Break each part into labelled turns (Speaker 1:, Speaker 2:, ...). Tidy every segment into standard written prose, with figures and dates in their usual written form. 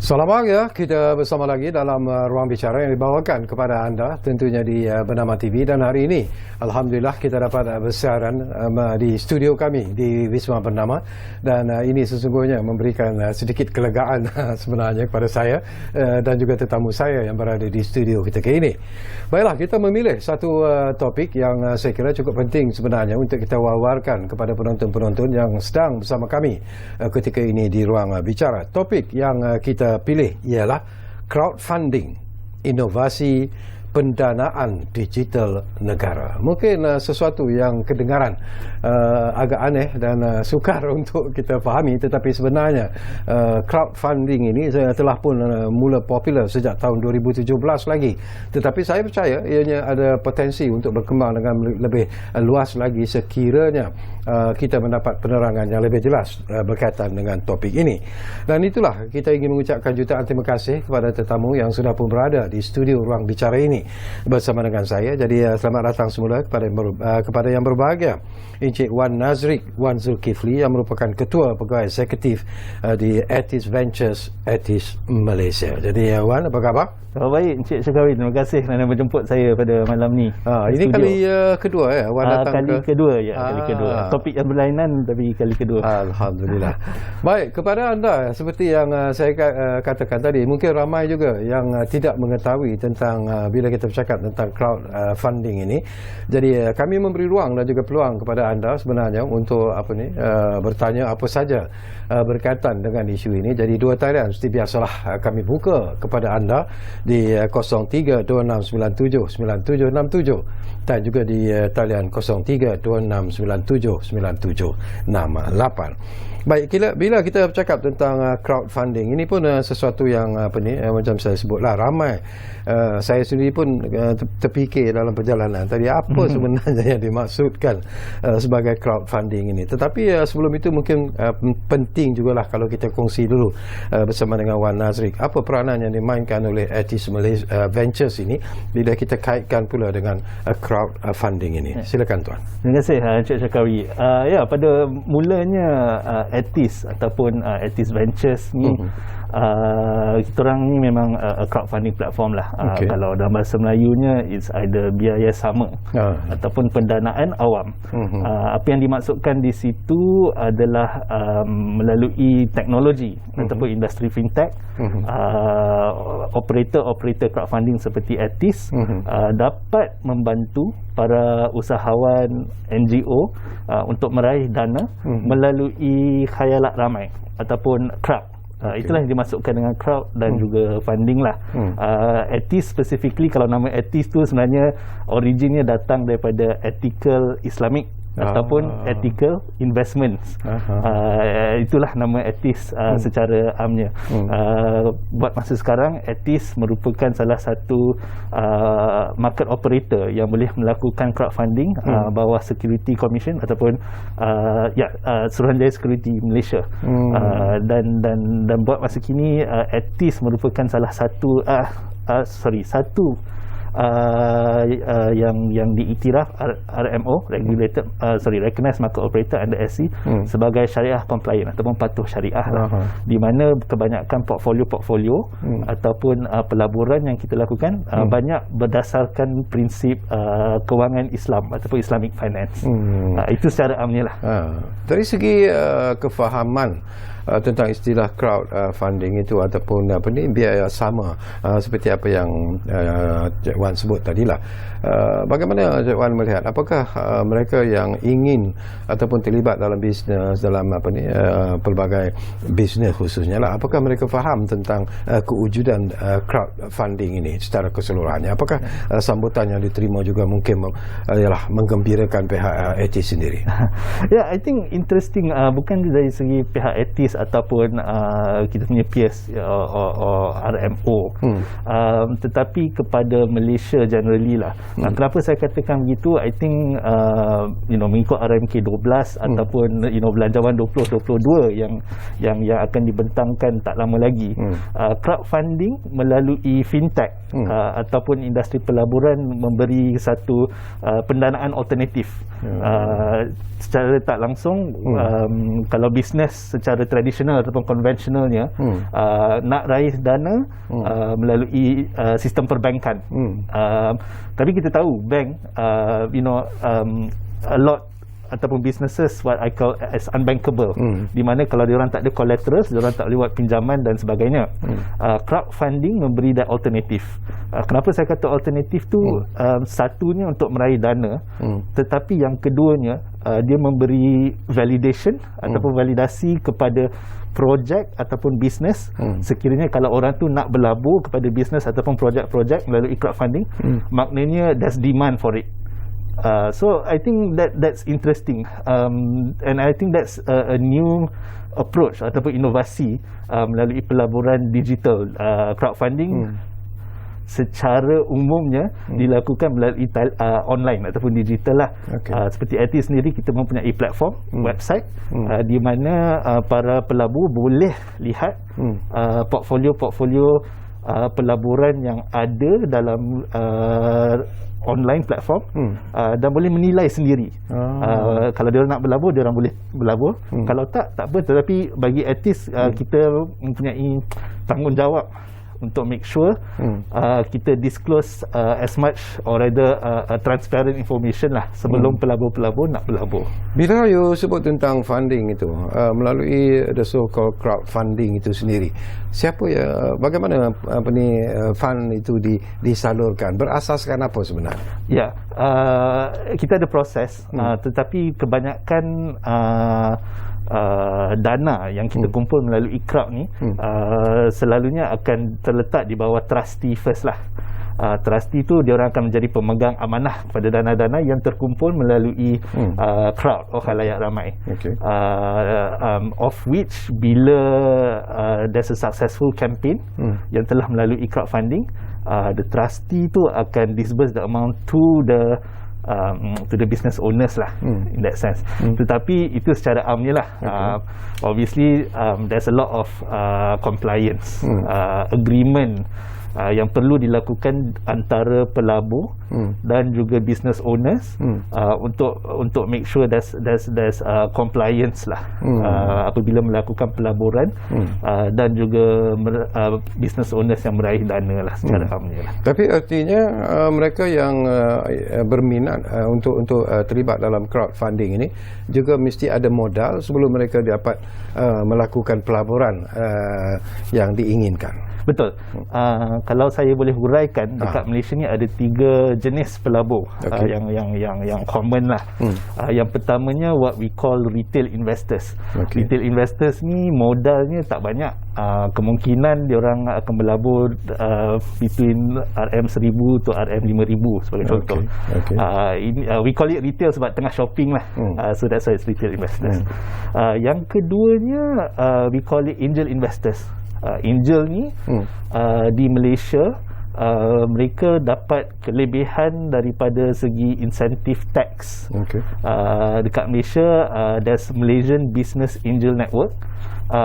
Speaker 1: Selamat pagi, kita bersama lagi dalam ruang bicara yang dibawakan kepada anda tentunya di Bernama TV, dan hari ini Alhamdulillah kita dapat bersiaran di studio kami di Wisma Bernama, dan ini sesungguhnya memberikan sedikit kelegaan sebenarnya kepada saya dan juga tetamu saya yang berada di studio kita kali ini. Baiklah, kita memilih satu topik yang saya kira cukup penting sebenarnya untuk kita wawarkan kepada penonton-penonton yang sedang bersama kami ketika ini di ruang bicara. Topik yang kita pilih ialah crowdfunding, inovasi pendanaan digital negara. Mungkin sesuatu yang kedengaran agak aneh dan sukar untuk kita fahami, tetapi sebenarnya crowdfunding ini telah pun mula popular sejak tahun 2017 lagi. Tetapi saya percaya ianya ada potensi untuk berkembang dengan lebih luas lagi sekiranya kita mendapat penerangan yang lebih jelas berkaitan dengan topik ini. Dan itulah kita ingin mengucapkan jutaan terima kasih kepada tetamu yang sudah pun berada di studio ruang bicara ini bersama dengan saya. Jadi selamat datang semula kepada yang berbahagia Encik Wan Nazrik Wan Zulkifli yang merupakan Ketua Pegawai Eksekutif di Etis Ventures Etis Malaysia. Jadi Wan, apa khabar?
Speaker 2: Baik, Encik Syakawi, terima kasih kerana menjemput saya pada malam ni.
Speaker 1: Ini kali kedua ya Wan datang
Speaker 2: kali kedua ya, kali kedua. Topik yang berlainan tapi kali kedua.
Speaker 1: Alhamdulillah. Baik, kepada anda seperti yang saya katakan tadi, mungkin ramai juga yang tidak mengetahui tentang bila kita bercakap tentang crowdfunding ini. Jadi kami memberi ruang dan juga peluang kepada anda sebenarnya untuk bertanya apa saja berkaitan dengan isu ini. Jadi dua talian seperti biasalah kami buka kepada anda di 0326979767 dan juga di talian 0326979768. Baik, bila kita bercakap tentang crowdfunding, ini pun sesuatu yang macam saya sebutlah, ramai. Saya sendiri pun terfikir dalam perjalanan tadi apa sebenarnya yang dimaksudkan sebagai crowdfunding ini. Tetapi sebelum itu mungkin penting jugalah kalau kita kongsi dulu bersama dengan Wan Nazrik apa peranan yang dimainkan oleh Etis Ventures ini bila kita kaitkan pula dengan crowdfunding ini. Silakan Tuan.
Speaker 2: Terima kasih Encik Syakawi. Ya, pada mulanya Etis ataupun Etis Ventures ni kita orang ni memang crowdfunding platform lah. Kalau dalam bahasa Melayunya it's either biaya sama ataupun pendanaan awam. Apa yang dimaksudkan di situ adalah melalui teknologi ataupun industri fintech, operator crowdfunding seperti Etis dapat membantu para usahawan NGO untuk meraih dana melalui khayalat ramai ataupun crowd. Itulah yang dimasukkan dengan crowd dan juga funding lah. Etis specifically, kalau nama Etis tu sebenarnya originnya datang daripada ethical Islamic ataupun ethical investments. Itulah nama Etis secara amnya. Buat masa sekarang Etis merupakan salah satu market operator yang boleh melakukan crowdfunding bawah Security Commission ataupun Suruhanjaya Security Malaysia. Dan buat masa kini Etis merupakan salah satu yang diiktiraf RMO, Recognized Market Operator under SC sebagai syariah compliant ataupun patuh syariah lah. Di mana kebanyakan portfolio ataupun pelaburan yang kita lakukan banyak berdasarkan prinsip kewangan Islam ataupun Islamic finance. Itu secara amnya lah.
Speaker 1: Dari segi kefahaman tentang istilah crowdfunding itu ataupun biaya sama seperti apa yang Cik Wan sebut tadilah, bagaimana Cik Wan melihat apakah mereka yang ingin ataupun terlibat dalam bisnes, dalam pelbagai bisnes khususnya lah, apakah mereka faham tentang kewujudan crowdfunding ini secara keseluruhannya? Apakah sambutan yang diterima juga mungkin ialah menggembirakan pihak Etis sendiri?
Speaker 2: I think interesting, bukan dari segi pihak Etis ataupun kita punya peers RMO, tetapi kepada Malaysia generally lah. Kenapa saya katakan begitu? I think mengikut RMK 12 ataupun belanjawan 2022 yang akan dibentangkan tak lama lagi, crowdfunding melalui fintech ataupun industri pelaburan memberi satu pendanaan alternatif. Secara tak langsung, kalau bisnes secara tradisional tradisional ataupun konvensionalnya nak raise dana melalui sistem perbankan. Tapi kita tahu bank a lot ataupun businesses what I call as unbankable, di mana kalau diorang tak ada collateral, diorang tak boleh buat pinjaman dan sebagainya. Crowdfunding memberi that alternatif. Kenapa saya kata alternatif tu? Satunya untuk meraih dana, tetapi yang keduanya dia memberi validation ataupun validasi kepada projek ataupun bisnes. Sekiranya kalau orang tu nak berlabur kepada bisnes ataupun projek-projek melalui crowdfunding, maknanya there's demand for it. So I think that's interesting, and I think that's a new approach ataupun inovasi melalui pelaburan digital. Crowdfunding secara umumnya dilakukan melalui online ataupun digital lah. Seperti IT sendiri, kita mempunyai platform website di mana para pelabur boleh lihat portfolio pelaburan yang ada dalam online platform, dan boleh menilai sendiri. Kalau dia nak berlabur, dia orang boleh berlabur. Kalau tak apa. Tetapi bagi artis, kita mempunyai tanggungjawab untuk make sure kita disclose as much or rather transparent information lah sebelum pelabur-pelabur nak berlabur.
Speaker 1: Bila you sebut tentang funding itu melalui the so-called crowdfunding itu sendiri, bagaimana fund itu disalurkan, berasaskan apa sebenarnya? Ya,
Speaker 2: kita ada proses, tetapi kebanyakan dana yang kita kumpul melalui crowd ni selalunya akan terletak di bawah trustee first lah. Trustee tu dia orang akan menjadi pemegang amanah kepada dana-dana yang terkumpul melalui crowd, khalayak ramai. Of which bila there's a successful campaign yang telah melalui crowdfunding, the trustee tu akan disburse the amount to the business owners lah, in that sense. Tetapi itu secara amnya lah. Obviously there's a lot of compliance agreement yang perlu dilakukan antara pelabur dan juga business owners untuk make sure there's compliance lah apabila melakukan pelaburan dan juga business owners yang meraih dana lah secara amnya lah.
Speaker 1: Tapi artinya mereka yang berminat untuk terlibat dalam crowdfunding ini juga mesti ada modal sebelum mereka dapat melakukan pelaburan yang diinginkan.
Speaker 2: Betul. Kalau saya boleh huraikan, dekat Malaysia ni ada 3 jenis pelabur yang common lah. Yang pertamanya what we call retail investors. Retail investors ni modalnya tak banyak. Kemungkinan dia orang akan berlabur between RM1,000 to RM5,000 sebagai contoh. We call it retail sebab tengah shopping lah. So that's why it's retail investors. Yang keduanya we call it angel investors. Angel ni di Malaysia mereka dapat kelebihan daripada segi insentif tax. Dekat Malaysia there's Malaysian Business Angel Network,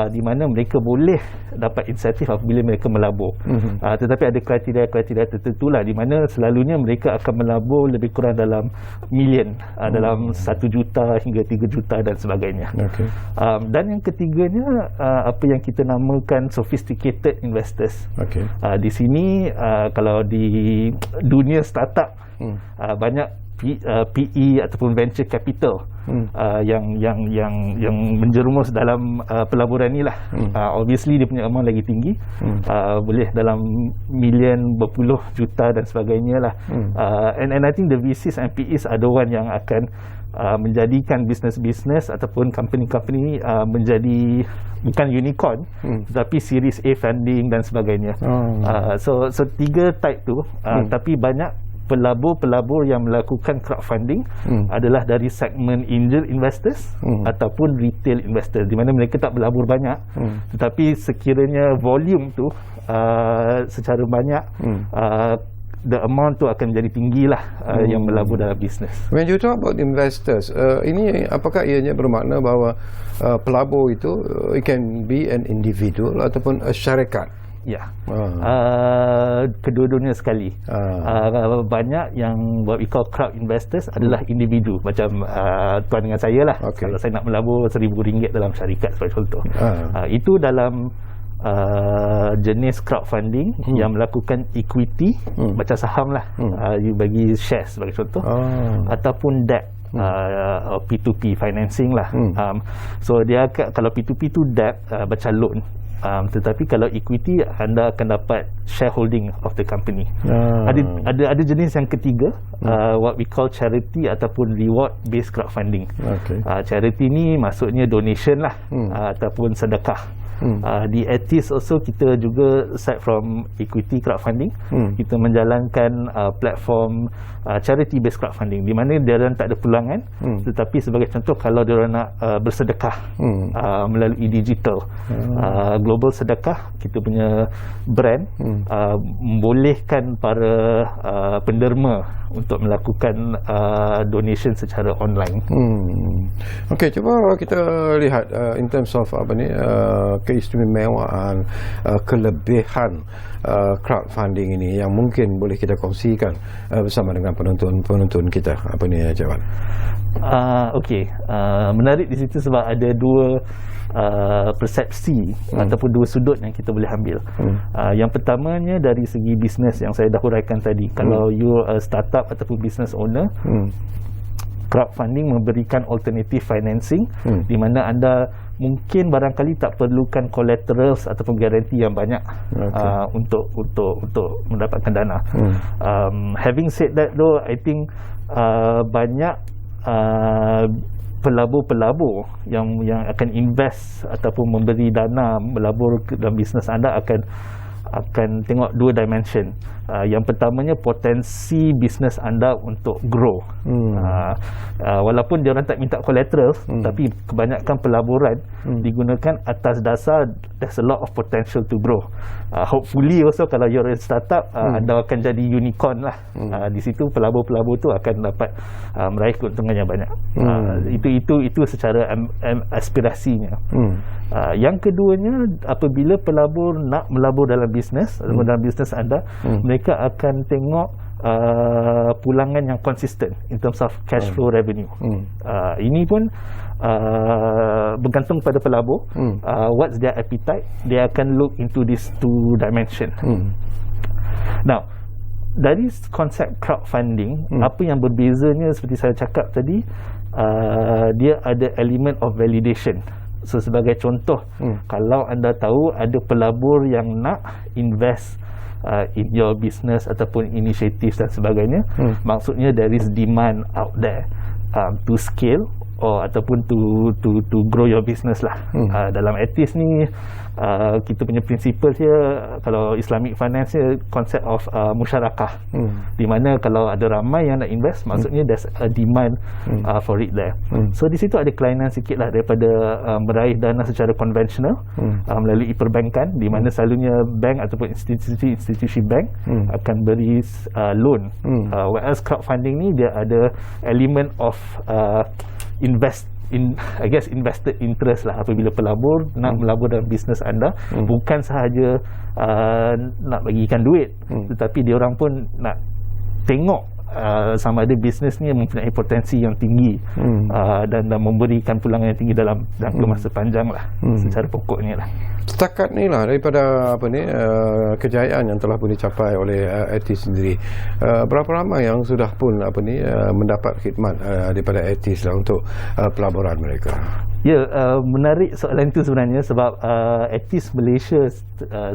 Speaker 2: di mana mereka boleh dapat insentif apabila mereka melabur. Tetapi ada kriteria-kriteria tertentu lah, di mana selalunya mereka akan melabur lebih kurang dalam million, dalam 1 juta hingga 3 juta dan sebagainya. Dan yang ketiganya apa yang kita namakan sophisticated investors. Di sini kalau di dunia startup banyak PE ataupun venture capital yang menjerumus dalam pelaburan ni lah. Obviously dia punya amount lagi tinggi, boleh dalam million, berpuluh juta dan sebagainya lah. And I think the VCs and PEs are the one yang akan menjadikan bisnes-bisnes ataupun company-company menjadi bukan unicorn, tetapi series A funding dan sebagainya. So 3 type tu, tapi banyak pelabur-pelabur yang melakukan crowdfunding adalah dari segmen angel investors ataupun retail investors, di mana mereka tak berlabur banyak, tetapi sekiranya volume tu secara banyak the amount tu akan jadi tinggi lah yang melabur dalam bisnes.
Speaker 1: When you talk about investors, ini apakah ianya bermakna bahawa pelabur itu it can be an individual ataupun a syarikat?
Speaker 2: Ya. Kedua-duanya sekali. Banyak yang what we call crowd investors adalah individu, macam tuan dengan saya lah. Kalau saya nak melabur RM1,000 dalam syarikat sebagai contoh. Itu dalam jenis crowdfunding yang melakukan equity, macam saham lah. You bagi shares sebagai contoh, ataupun debt, P2P financing lah. So dia kalau P2P tu debt, macam loan. Tetapi kalau equity, anda akan dapat shareholding of the company. Ada jenis yang ketiga, what we call charity ataupun reward based crowdfunding. Charity ni maksudnya donation lah, ataupun sedekah. Di Etis also kita juga aside from equity crowdfunding, kita menjalankan platform charity based crowdfunding, di mana dia orang tak ada pulangan, tetapi sebagai contoh kalau dia orang nak bersedekah melalui digital, global sedekah, kita punya brand membolehkan para penderma untuk melakukan donation secara online.
Speaker 1: Okey, cuba kita lihat in terms of keistimewaan, kelebihan crowdfunding ini yang mungkin boleh kita kongsikan bersama dengan penonton kita. Apa ni, Encik Wan?
Speaker 2: Menarik di situ sebab ada dua persepsi ataupun dua sudut yang kita boleh ambil. Yang pertamanya dari segi bisnes yang saya dah huraikan tadi. Kalau you startup ataupun business owner, crowdfunding memberikan alternative financing, di mana anda mungkin barangkali tak perlukan collaterals ataupun garanti yang banyak untuk mendapatkan dana. Having said that though, I think banyak pelabur-pelabur yang akan invest ataupun memberi dana melabur dalam bisnes anda akan tengok dua dimension. Yang pertamanya, potensi bisnes anda untuk grow. Walaupun dia orang tak minta collateral, tapi kebanyakan pelaburan digunakan atas dasar there's a lot of potential to grow. Hopefully also kalau you're a startup, anda akan jadi unicorn lah. Di situ pelabur-pelabur tu akan dapat meraih keuntungan yang banyak. Itu secara aspirasinya. Yang keduanya, apabila pelabur nak melabur dalam bisnes ataupun dalam bisnes anda, mereka akan tengok pulangan yang konsisten in terms of cash flow revenue. Ini pun bergantung pada pelabur. What's their appetite? They akan look into these two dimension. Now, dari konsep crowdfunding, apa yang berbezanya seperti saya cakap tadi, dia ada element of validation. So sebagai contoh, kalau anda tahu ada pelabur yang nak invest in your business ataupun initiative dan sebagainya, maksudnya there is demand out there to scale ataupun to grow your business lah. Dalam Etis ni, kita punya principle dia, kalau Islamic finance dia konsep of musyarakah, di mana kalau ada ramai yang nak invest, maksudnya there's a demand for it there. So di situ ada kelainan sikit lah daripada meraih dana secara konvensional melalui perbankan, di mana selalunya bank ataupun institusi bank akan beri loan, whereas crowdfunding ni dia ada element of invested interest lah. Apabila pelabur nak melabur dalam bisnes anda, bukan sahaja nak bagikan duit, tetapi dia orang pun nak tengok sama ada bisnes ni mempunyai potensi yang tinggi, dan memberikan pulangan yang tinggi dalam jangka masa panjang lah. Secara pokoknya lah,
Speaker 1: setakat ni lah daripada kejayaan yang telah pun dicapai oleh Etis sendiri, berapa ramai yang sudah pun mendapat khidmat daripada Etis lah untuk pelaburan mereka?
Speaker 2: Ya, menarik soalan itu sebenarnya sebab Etis Malaysia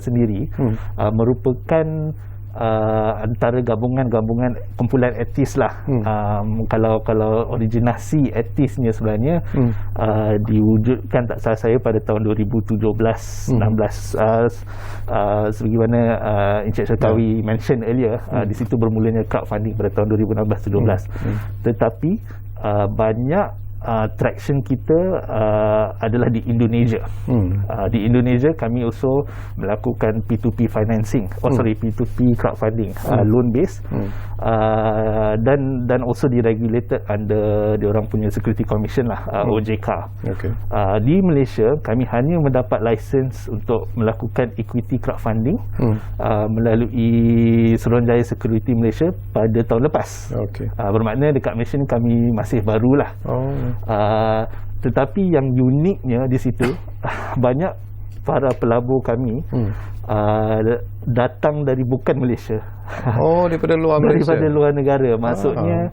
Speaker 2: sendiri merupakan antara gabungan kumpulan Etis lah. Kalau originasi Etisnya sebenarnya diwujudkan, tak salah saya, pada tahun 2017-16, sebagaimana Encik Syarkawi mention earlier. Di situ bermulanya crowdfunding pada tahun 2016-17. Tetapi banyak traction kita adalah di Indonesia. Di Indonesia kami also melakukan P2P financing, P2P crowdfunding, loan based, dan also diregulated under diorang punya Security Commission lah, OJK.
Speaker 1: Okay.
Speaker 2: Di Malaysia kami hanya mendapat license untuk melakukan equity crowdfunding melalui Suruhanjaya Security Malaysia pada tahun lepas.
Speaker 1: Okay.
Speaker 2: Bermakna dekat Malaysia ni kami masih barulah. Tetapi yang uniknya di situ banyak para pelabur kami datang dari bukan Malaysia.
Speaker 1: Daripada luar Malaysia.
Speaker 2: Daripada luar negara. Maksudnya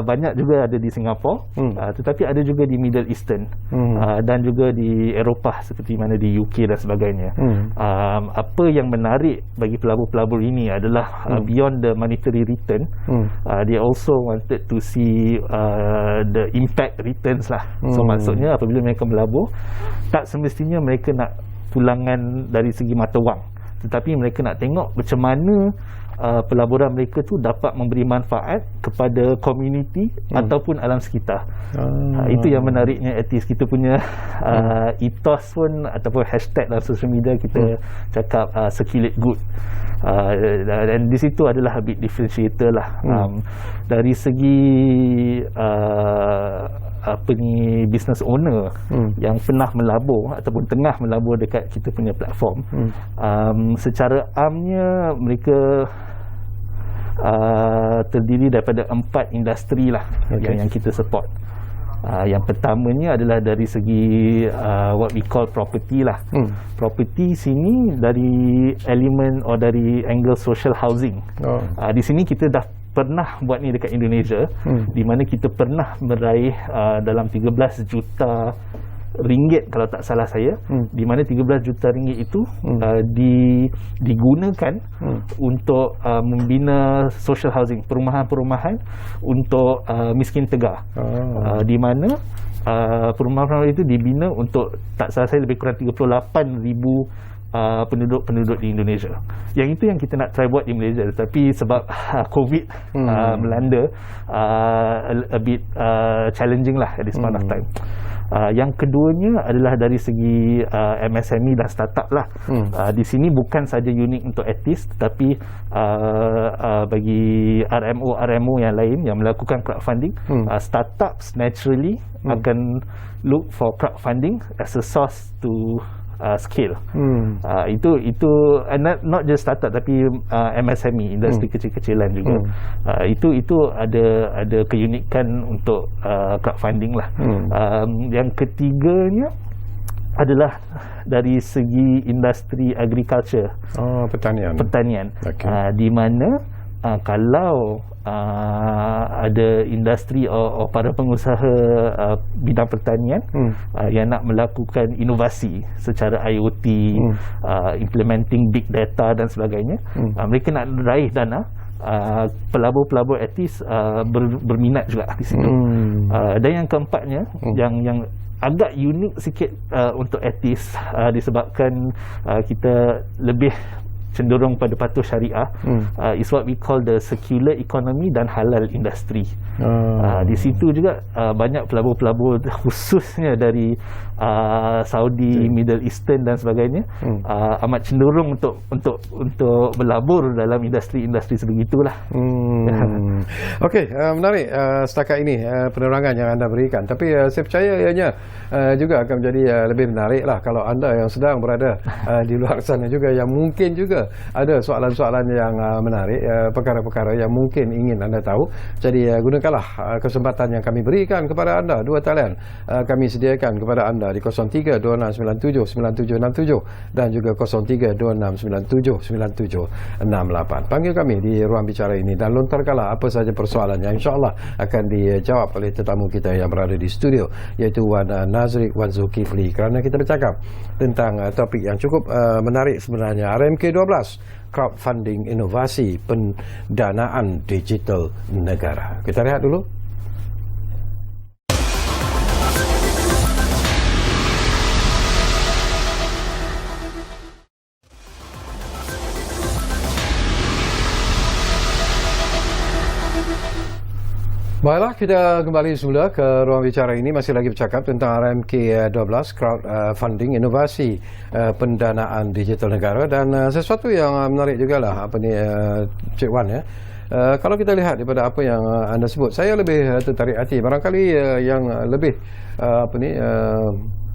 Speaker 2: banyak juga ada di Singapura, tetapi ada juga di Middle Eastern, dan juga di Eropah seperti mana di UK dan sebagainya. Apa yang menarik bagi pelabur-pelabur ini adalah beyond the monetary return, they also wanted to see the impact returns lah. So maksudnya apabila mereka melabur, tak semestinya mereka nak pulangan dari segi mata wang, tetapi mereka nak tengok macam mana pelaburan mereka tu dapat memberi manfaat kepada komuniti ataupun alam sekitar. Itu yang menariknya etis. Kita punya ethos pun ataupun hashtag dalam social media kita cakap circulate good, dan di situ adalah a bit differentiator lah. Dari segi business owner yang pernah melabur ataupun tengah melabur dekat kita punya platform, secara amnya mereka terdiri daripada 4 industri lah yang kita support. Yang pertamanya adalah dari segi what we call property lah. Property sini dari elemen atau dari angle social housing. Di sini kita dah pernah buat ni dekat Indonesia, di mana kita pernah meraih dalam 13 juta ringgit kalau tak salah saya, di mana 13 juta ringgit itu digunakan untuk membina social housing, perumahan-perumahan untuk miskin tegar, di mana perumahan-perumahan itu dibina untuk tak salah saya lebih kurang 38,000 penduduk-penduduk di Indonesia. Yang itu yang kita nak try buat di Malaysia, tapi sebab COVID melanda, a bit challenging lah at this point of time. Yang keduanya adalah dari segi MSME dan startup lah. Di sini bukan saja unik untuk etis, tetapi bagi RMO yang lain yang melakukan crowdfunding, startups naturally akan look for crowdfunding as a source to scale. Itu not just startup tapi MSME, industri kecil-kecilan juga. Itu ada keunikan untuk crowdfunding lah. Yang ketiganya adalah dari segi industri agriculture, pertanian. Okay. Di mana kalau ada industri atau para pengusaha bidang pertanian yang nak melakukan inovasi secara IoT, implementing big data dan sebagainya, mereka nak raih dana. Pelabur-pelabur etis berminat juga di situ. Dan yang keempatnya, yang agak unik sikit untuk etis, disebabkan kita lebih cenderung pada patuh syariah, is what we call the circular economy dan halal industry. Di situ juga banyak pelabur-pelabur khususnya dari Saudi, Middle Eastern dan sebagainya, amat cenderung untuk berlabur dalam industri-industri sebegitulah.
Speaker 1: Okey, menarik setakat ini penerangan yang anda berikan. Tapi saya percaya ianya juga akan menjadi lebih menarik lah kalau anda yang sedang berada di luar sana juga, yang mungkin juga ada soalan-soalan yang menarik, perkara-perkara yang mungkin ingin anda tahu. Jadi gunakanlah kesempatan yang kami berikan kepada anda. 2 talian kami sediakan kepada anda di 0326979767 dan juga 0326979768. Panggil kami di ruang bicara ini dan lontarkanlah apa saja persoalan yang insya-Allah akan dijawab oleh tetamu kita yang berada di studio, iaitu Wan Nazrik Wan Zulkifli, kerana kita bercakap tentang topik yang cukup menarik sebenarnya, RMK 12, crowdfunding inovasi pendanaan digital negara. Kita lihat dulu. Baiklah, kita kembali semula ke ruang bicara ini. Masih lagi bercakap tentang RMK12, crowdfunding, inovasi pendanaan digital negara. Dan sesuatu yang menarik jugalah Cik Wan ya. Kalau kita lihat daripada apa yang anda sebut, saya lebih tertarik hati. Barangkali yang lebih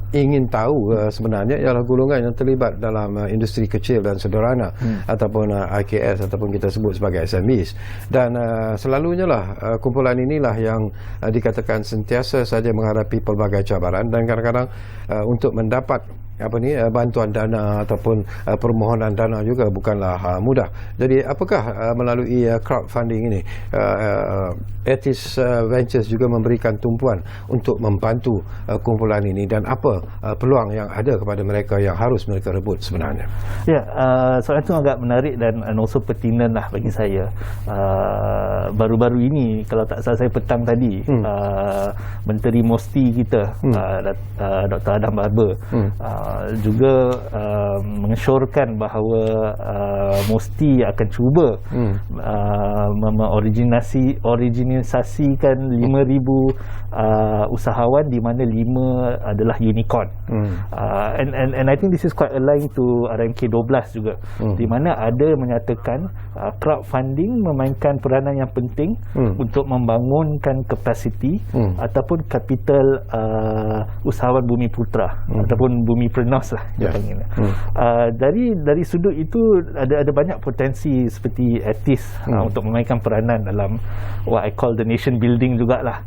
Speaker 1: ingin tahu sebenarnya ialah golongan yang terlibat dalam industri kecil dan sederhana ataupun IKS ataupun kita sebut sebagai SMEs. Dan selalunya lah kumpulan inilah yang dikatakan sentiasa saja menghadapi pelbagai cabaran dan kadang-kadang untuk mendapat bantuan dana ataupun permohonan dana juga bukanlah mudah. Jadi apakah melalui crowdfunding ini Etis Ventures juga memberikan tumpuan untuk membantu kumpulan ini, dan apa peluang yang ada kepada mereka yang harus mereka rebut sebenarnya?
Speaker 2: Ya, soalan itu agak menarik dan also pertinent lah bagi saya. Baru-baru ini, kalau tak salah saya petang tadi, Menteri Mosti kita, Dr. Adam Barber, juga mengesyorkan bahawa Mosti akan cuba originalisasikan 5,000 usahawan di mana 5 adalah unicorn. And I think this is quite aligned to RMK12 juga, di mana ada menyatakan crowdfunding memainkan peranan yang penting untuk membangunkan kapasiti ataupun kapital usahawan bumi putra ataupun bumipreneurs lah dia panggil. Dari sudut itu ada banyak potensi seperti Etis untuk memainkan peranan dalam what I call the nation building jugalah.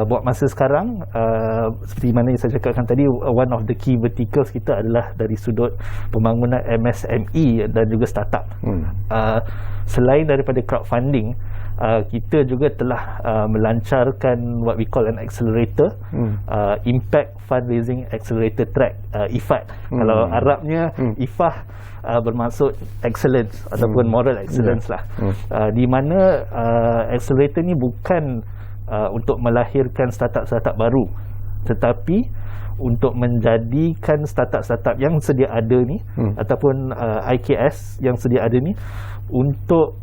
Speaker 2: Buat masa sekarang, seperti mana yang saya cakapkan tadi, one of the key verticals kita adalah dari sudut pembangunan MSME dan juga startup. Selain daripada crowdfunding, kita juga telah melancarkan what we call an accelerator, Impact Fundraising Accelerator Track, IFAT. Kalau Arabnya IFAH bermaksud excellence ataupun moral excellence lah. Di mana accelerator ni bukan untuk melahirkan startup-startup baru, tetapi untuk menjadikan startup-startup yang sedia ada ni ataupun IKS yang sedia ada ni untuk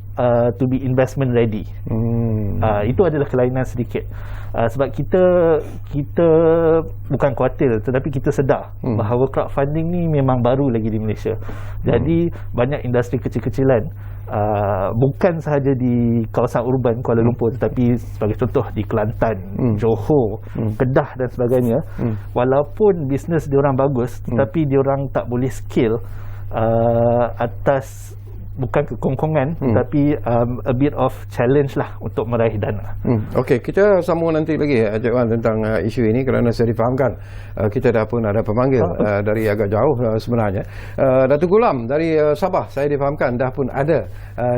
Speaker 2: to be investment ready. Itu adalah kelainan sedikit. Sebab kita bukan khawatir, tetapi kita sedar bahawa crowdfunding ni memang baru lagi di Malaysia. Jadi banyak industri kecil-kecilan, bukan sahaja di kawasan urban Kuala Lumpur, tetapi sebagai contoh di Kelantan, Johor, Kedah dan sebagainya, walaupun bisnes diorang bagus, tetapi diorang tak boleh scale atas bukan kekongkongan, tapi a bit of challenge lah untuk meraih dana.
Speaker 1: Okey, kita sambung nanti lagi Cik Wan tentang isu ini, kerana saya difahamkan kita dah pun ada pemanggil dari agak jauh sebenarnya. Datuk Gulam dari Sabah, saya difahamkan dah pun ada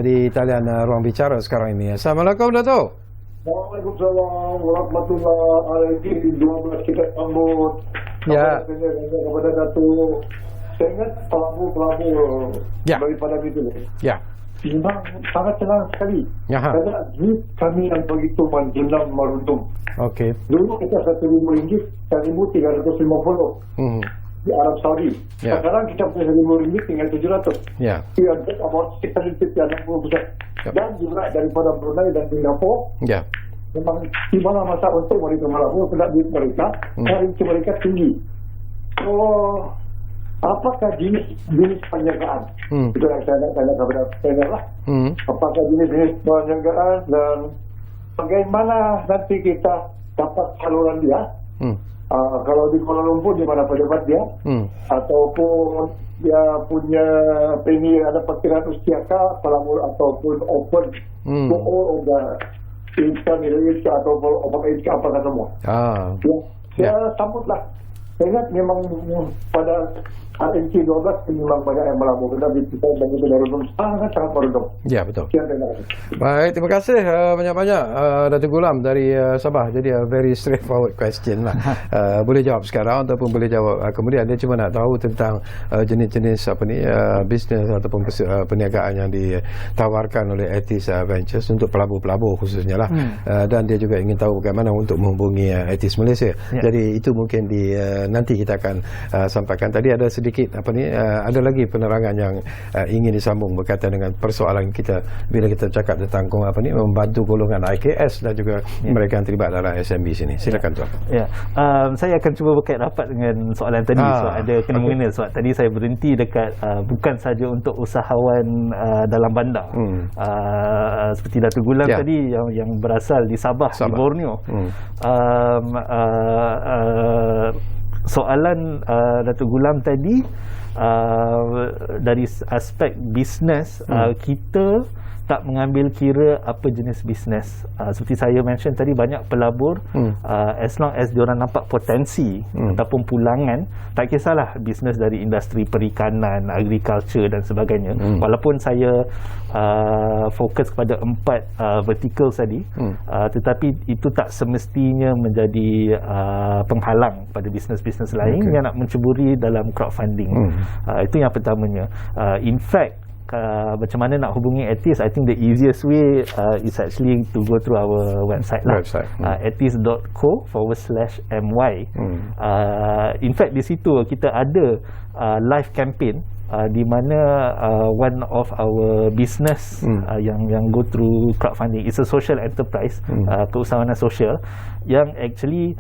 Speaker 1: di talian ruang bicara sekarang ini. Assalamualaikum Datuk.
Speaker 3: Waalaikumsalam warahmatullahi wabarakatuh. 12 kita sambut.
Speaker 1: Ya.
Speaker 3: Kepada Datuk. Saya ingat pelabu-pelabu daripada itu.
Speaker 1: Ya.
Speaker 3: Memang sangat senang sekali. Kerana duit kami yang begitu menjelang meruntung.
Speaker 1: Okey.
Speaker 3: Dulu kita RM1,000, RM1,350 di Arab Saudi. Sekarang kita punya RM1,000 tinggal RM700.
Speaker 1: Ya.
Speaker 3: Kita about 660%. Dan juga daripada Brunei dan Singapura. Ya. Memang di mana masa untuk mereka melakukan tidak duit mereka, currency mereka tinggi. Apakah jenis penjagaan? Itu yang saya nak tanya kepada panel lah. Apakah jenis penjagaan dan bagaimana nanti kita dapat saluran dia? Kalau di Kuala Lumpur di mana pejabat dia, ataupun dia punya ini ada perkiraan usia kah, ataupun open to all of the income ataupun open age apa semua. Saya sambutlah. Saya ingat memang pada RMK12 memang banyak yang melabur, tetapi kita begitu meruntung, sangat meruntung.
Speaker 1: Ya, betul.
Speaker 3: Terima kasih.
Speaker 1: Baik, terima kasih banyak-banyak Datuk Gulam dari Sabah. Jadi very straightforward question lah. Boleh jawab sekarang ataupun boleh jawab kemudian. Dia cuma nak tahu tentang jenis-jenis bisnes ataupun perniagaan yang ditawarkan oleh Etis Ventures untuk pelabur-pelabur khususnya lah. Dan dia juga ingin tahu bagaimana untuk menghubungi Etis Malaysia. Jadi itu mungkin di nanti kita akan sampaikan. Tadi ada sedikit ada lagi penerangan yang ingin disambung berkaitan dengan persoalan kita bila kita cakap tentang membantu golongan IKS dan juga mereka yang terlibat dalam SMB sini. Silakan tuan.
Speaker 2: Saya akan cuba berkait rapat dengan soalan tadi sebab ada kena-mengena. Sebab tadi saya berhenti dekat bukan saja untuk usahawan dalam bandar. Seperti Datuk Gulam tadi yang berasal di Sabah. Di Borneo. Soalan Datuk Gulam tadi dari aspek bisnes, kita tak mengambil kira apa jenis bisnes. Seperti saya mention tadi, banyak pelabur as long as diorang nampak potensi ataupun pulangan, tak kisahlah bisnes dari industri perikanan, agriculture dan sebagainya. Walaupun saya fokus kepada 4 vertical tadi, tetapi itu tak semestinya menjadi penghalang pada bisnes-bisnes lain yang nak menceburi dalam crowdfunding. Itu yang pertamanya. In fact, macam mana nak hubungi Etis, I think the easiest way is actually to go through our website lah. etis.co/my. In fact, di situ kita ada live campaign di mana one of our business yang go through crowdfunding, it's a social enterprise, keusahawanan sosial yang actually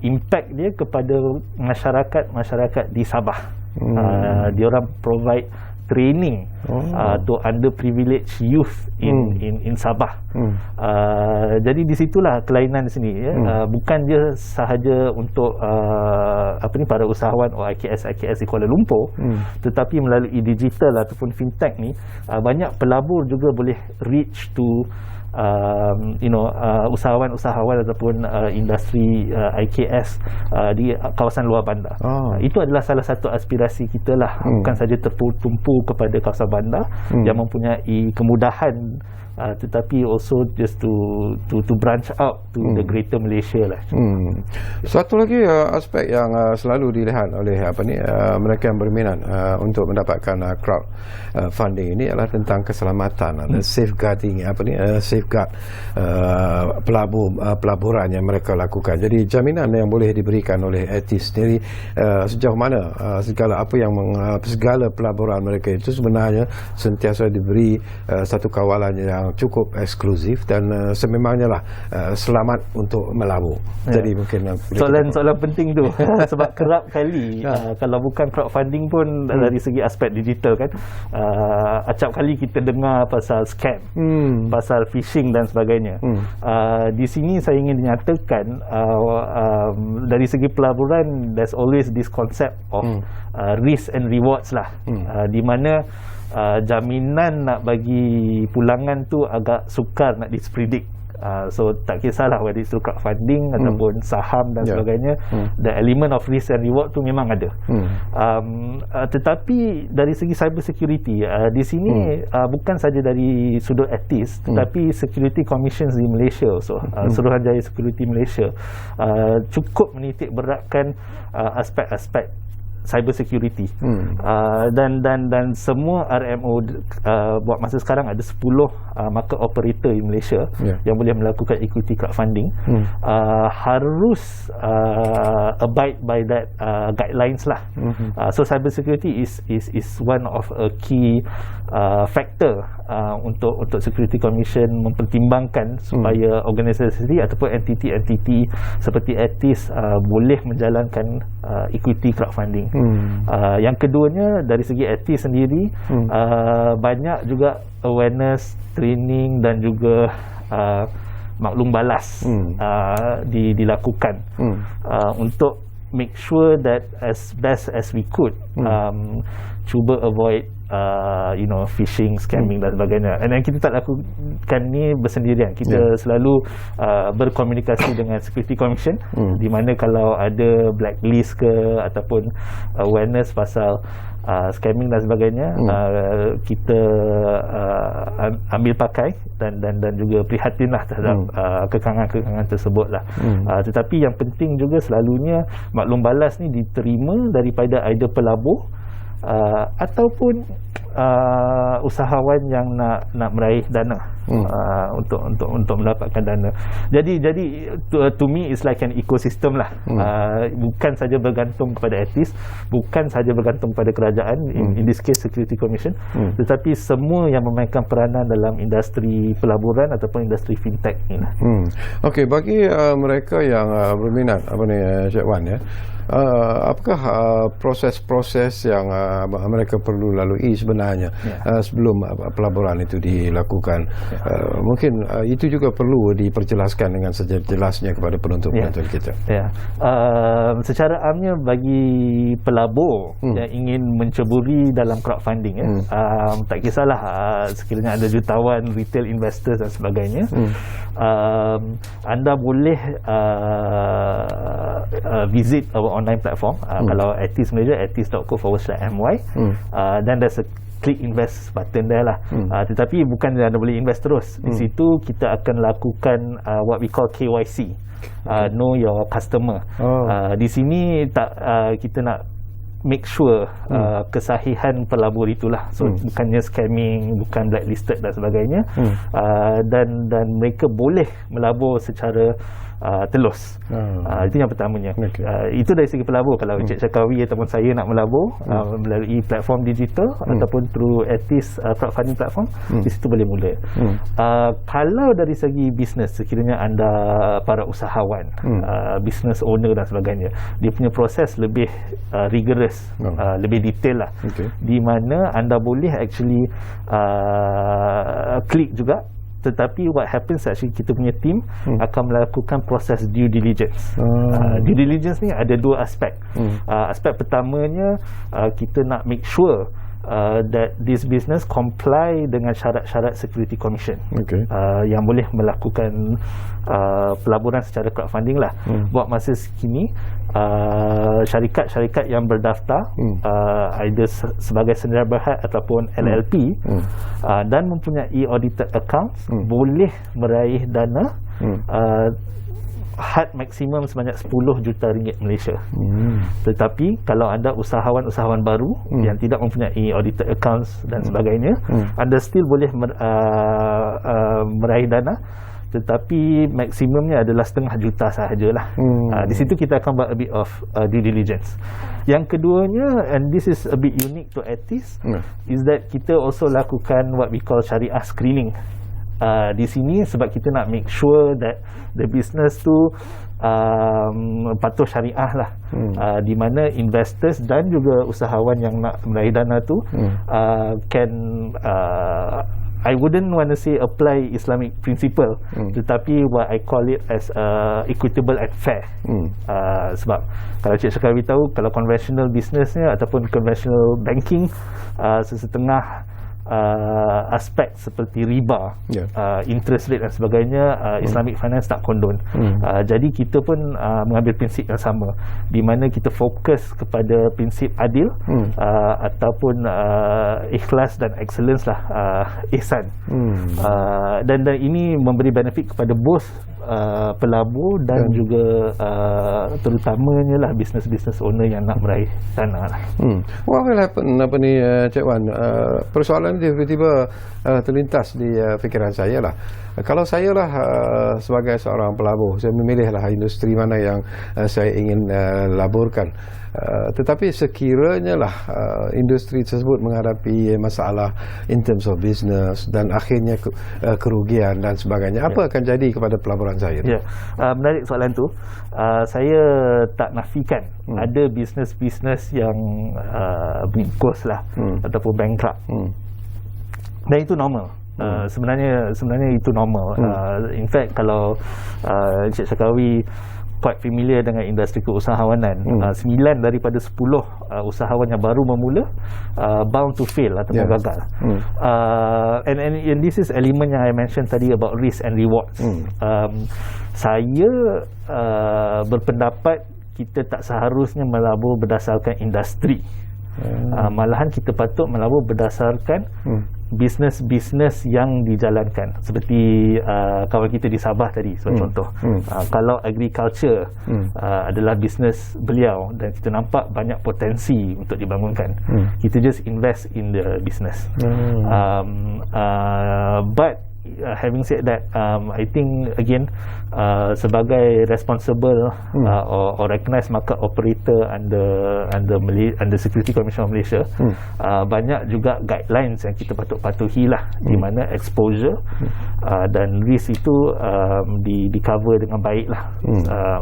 Speaker 2: impact dia kepada masyarakat di Sabah. Diorang provide training to underprivileged youth in Sabah. Jadi di situlah kelainan di sini, bukan je sahaja untuk para usahawan IKS di Kuala Lumpur, tetapi melalui digital ataupun fintech ni, banyak pelabur juga boleh reach to usahawan ataupun industri IKS di kawasan luar bandar. Itu adalah salah satu aspirasi kita lah, bukan saja tertumpu kepada kawasan bandar yang mempunyai kemudahan, tetapi also just to branch out to the greater Malaysia lah.
Speaker 1: Satu lagi aspek yang selalu dilihat oleh mereka yang berminat untuk mendapatkan crowd funding ini adalah tentang keselamatan, safeguarding, safeguard pelaburan yang mereka lakukan. Jadi jaminan yang boleh diberikan oleh Etis sendiri, sejauh mana segala pelaburan mereka itu sebenarnya sentiasa diberi satu kawalan yang cukup eksklusif dan sememangnya lah selamat untuk melabur. Jadi mungkin
Speaker 2: soalan penting tu sebab kerap kali kalau bukan crowdfunding pun dari segi aspek digital kan, acap kali kita dengar pasal scam, pasal phishing dan sebagainya. Di sini saya ingin dinyatakan dari segi pelaburan, there's always this concept of risk and rewards lah, di mana jaminan nak bagi pulangan tu agak sukar nak dispredict. So tak kisahlah whether it's crowdfunding ataupun saham dan sebagainya, the element of risk and reward tu memang ada. Tetapi dari segi cyber security, di sini bukan saja dari sudut etis, tetapi security commissions di Malaysia also, Suruhanjaya Security Malaysia cukup menitik beratkan aspek-aspek cyber security. Dan semua RMO buat masa sekarang ada 10 market operator di Malaysia yang boleh melakukan equity crowdfunding. Harus abide by that guidelines lah. So cyber security is one of a key factor untuk Security Commission mempertimbangkan supaya organisasi ataupun entiti seperti Etis boleh menjalankan equity crowdfunding. Yang keduanya, dari segi Etis sendiri, banyak juga awareness, training dan juga maklum balas dilakukan untuk make sure that as best as we could cuba avoid phishing, scamming dan sebagainya. Dan kita tak lakukan ni bersendirian. Kita selalu berkomunikasi dengan Security Commission, di mana kalau ada blacklist ke ataupun awareness pasal scamming dan sebagainya, kita ambil pakai dan juga prihatinlah terhadap kekangan-kekangan tersebut lah. Tetapi yang penting juga selalunya maklum balas ni diterima daripada either pelabur ataupun usahawan yang nak meraih dana untuk mendapatkan dana. Jadi to me it's like an ecosystem lah. Bukan saja bergantung kepada etis, bukan saja bergantung pada kerajaan, in this case Security Commission, tetapi semua yang memainkan peranan dalam industri pelaburan ataupun industri fintech ni lah.
Speaker 1: Okey, bagi mereka yang berminat Cik Wan ya, apakah proses-proses yang mereka perlu lalui sebenarnya sebelum pelaburan itu dilakukan? Mungkin itu juga perlu diperjelaskan dengan sejelasnya kepada penonton-penonton kita.
Speaker 2: Secara amnya bagi pelabur yang ingin menceburi dalam crowdfunding, tak kisahlah sekiranya ada jutawan retail investors dan sebagainya, anda boleh visit our online platform. Kalau Etis Malaysia, etis.co/my, dan there's a click invest button there lah. Tetapi bukan anda boleh invest terus. Di situ kita akan lakukan what we call KYC, know your customer. Di sini kita nak make sure kesahihan pelabur itulah. So bukannya scamming, bukan blacklisted dan sebagainya. Dan mereka boleh melabur secara telus. Itu yang pertamanya. Itu dari segi pelabur. Kalau Encik Syakawi ataupun saya nak melabur melalui platform digital ataupun through Etis crowdfunding platform, di situ boleh mula. Kalau dari segi bisnes, sekiranya anda para usahawan, business owner dan sebagainya, dia punya proses lebih rigorous, lebih detail lah, di mana anda boleh actually klik juga. Tetapi what happens actually, kita punya team akan melakukan proses due diligence. Due diligence ni ada dua aspek. Aspek pertamanya, kita nak make sure that this business comply dengan syarat-syarat Security Commission, yang boleh melakukan pelaburan secara crowdfunding lah. Buat masa kini, syarikat-syarikat yang berdaftar, either sebagai sendirian berhad ataupun LLP, dan mempunyai audited accounts, boleh meraih dana had maksimum sebanyak 10 juta ringgit Malaysia. Tetapi kalau anda usahawan-usahawan baru yang tidak mempunyai audited accounts dan sebagainya, anda still boleh meraih dana, tetapi maksimumnya adalah 0.5 juta sahajalah. Di situ kita akan buat a bit of due diligence. Yang keduanya, and this is a bit unique to Etis, is that kita also lakukan what we call syariah screening. Di sini sebab kita nak make sure that the business tu patuh syariah lah, di mana investors dan juga usahawan yang nak meraih dana tu can I wouldn't want to say apply Islamic principle, tetapi what I call it as equitable and fair. Sebab kalau Cik Syakawi tahu, kalau conventional businessnya ataupun conventional banking, sesetengah aspek seperti riba, interest rate dan sebagainya, Islamic finance tak condone. Jadi kita pun mengambil prinsip yang sama, di mana kita fokus kepada prinsip adil, ataupun ikhlas dan excellence lah, ihsan. Dan ini memberi benefit kepada both pelabur dan juga terutamanya lah business owner yang nak meraih dana lah.
Speaker 1: What will happen Cik Wan? Persoalan tiba-tiba terlintas di fikiran saya lah. Kalau saya lah sebagai seorang pelabur, saya memilih lah industri mana yang saya ingin laburkan. Tetapi sekiranya lah industri tersebut menghadapi masalah in terms of business dan akhirnya kerugian dan sebagainya, apa akan jadi kepada pelaburan saya?
Speaker 2: Menarik soalan tu. Saya tak nafikan ada bisnes-bisnes yang bungkus lah, ataupun bankrupt. Dan itu normal. Sebenarnya itu normal. In fact, kalau Encik Syakawi quite familiar dengan industri keusahawanan, 9 daripada 10 usahawan yang baru memula bound to fail ataupun gagal. And this is element yang I mentioned tadi about risk and rewards. Saya berpendapat kita tak seharusnya melabur berdasarkan industri. Malahan kita patut melabur berdasarkan bisnes-bisnes yang dijalankan, seperti kawan kita di Sabah tadi sebagai contoh. Kalau agriculture adalah bisnes beliau dan kita nampak banyak potensi untuk dibangunkan, kita just invest in the business. But having said that, I think again sebagai responsible or recognized market operator under Security Commission of Malaysia, banyak juga guidelines yang kita patut patuhi lah, di mana exposure dan risk itu di cover dengan baik lah,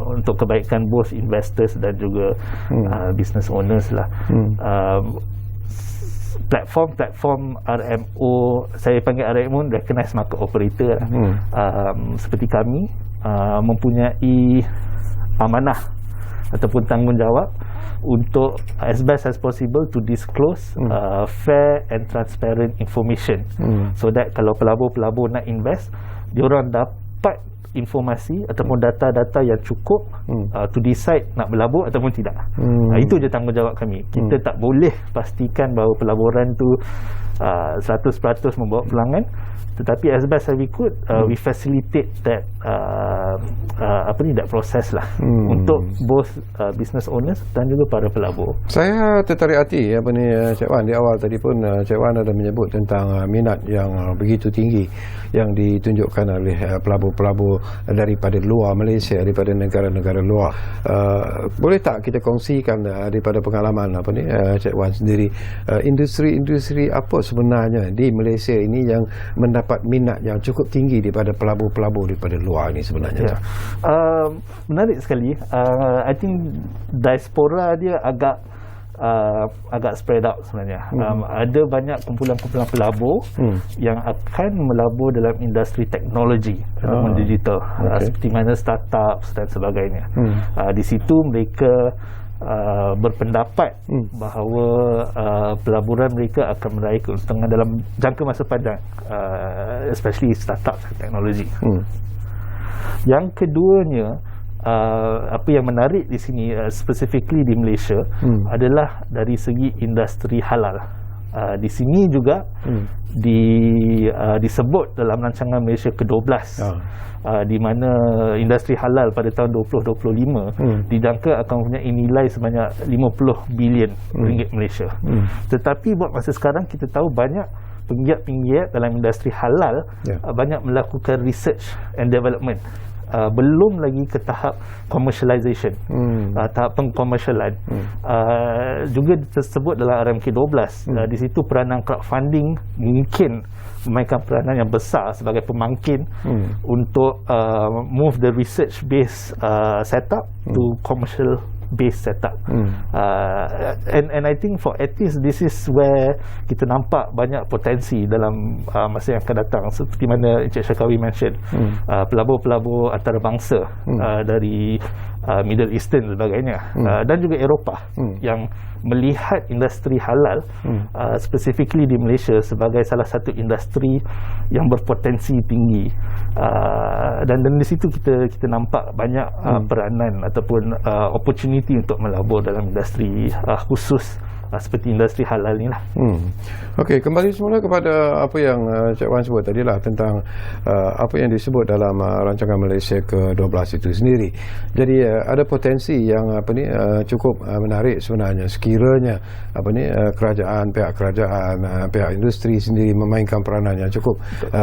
Speaker 2: untuk kebaikan both investors dan juga business owners lah. Platform RMO, saya panggil RMO, recognized market operator lah. Seperti kami mempunyai amanah ataupun tanggungjawab untuk as best as possible to disclose fair and transparent information, so that kalau pelabur-pelabur nak invest, diorang dapat informasi ataupun data-data yang cukup to decide nak berlabur ataupun tidak. Itu je tanggungjawab kami. Kita tak boleh pastikan bahawa pelaburan tu 100% membawa pulangan, tetapi as best as we could, we facilitate that that process lah, untuk both business owners dan juga para pelabur.
Speaker 1: Saya tertarik hati Cik Wan, di awal tadi pun Cik Wan ada menyebut tentang minat yang begitu tinggi yang ditunjukkan oleh pelabur-pelabur daripada luar Malaysia, daripada negara-negara luar. Boleh tak kita kongsikan daripada pengalaman Cik Wan sendiri, industri-industri apa sebenarnya di Malaysia ini yang mendapat minat yang cukup tinggi daripada pelabur-pelabur daripada luar ini sebenarnya?
Speaker 2: Menarik sekali. I think diaspora dia agak spread out sebenarnya. Ada banyak kumpulan-kumpulan pelabur yang akan melabur dalam industri teknologi ataupun digital, seperti mana startups dan sebagainya. Di situ mereka berpendapat bahawa pelaburan mereka akan meraih keuntungan dalam jangka masa panjang, especially startup dan teknologi. Yang keduanya, apa yang menarik di sini, specifically di Malaysia, adalah dari segi industri halal. Di sini juga disebut dalam rancangan Malaysia ke-12, di mana industri halal pada tahun 2025 dijangka akan mempunyai nilai sebanyak 50 bilion ringgit Malaysia. Tetapi buat masa sekarang kita tahu banyak penggiat-penggiat dalam industri halal banyak melakukan research and development, belum lagi ke tahap commercialization, tahap pengkomersialan. Juga tersebut dalam RMK 12. Di situ peranan crowdfunding mungkin memainkan peranan yang besar sebagai pemangkin untuk move the research based setup to commercial based setup. And I think for ATIS, this is where kita nampak banyak potensi dalam masa yang akan datang, seperti mana Encik Syakawi mention, pelabur-pelabur antarabangsa dari Middle Eastern dan sebagainya, dan juga Eropah yang melihat industri halal specifically di Malaysia sebagai salah satu industri yang berpotensi tinggi, dan di situ kita nampak banyak peranan ataupun opportunity untuk melabur dalam industri khusus seperti industri halal ni lah.
Speaker 1: Okey, kembali semula kepada apa yang Cik Wan sebut tadi lah, tentang apa yang disebut dalam rancangan Malaysia ke-12 itu sendiri. Jadi ada potensi yang cukup menarik sebenarnya, sekiranya pihak kerajaan, pihak industri sendiri memainkan peranan yang cukup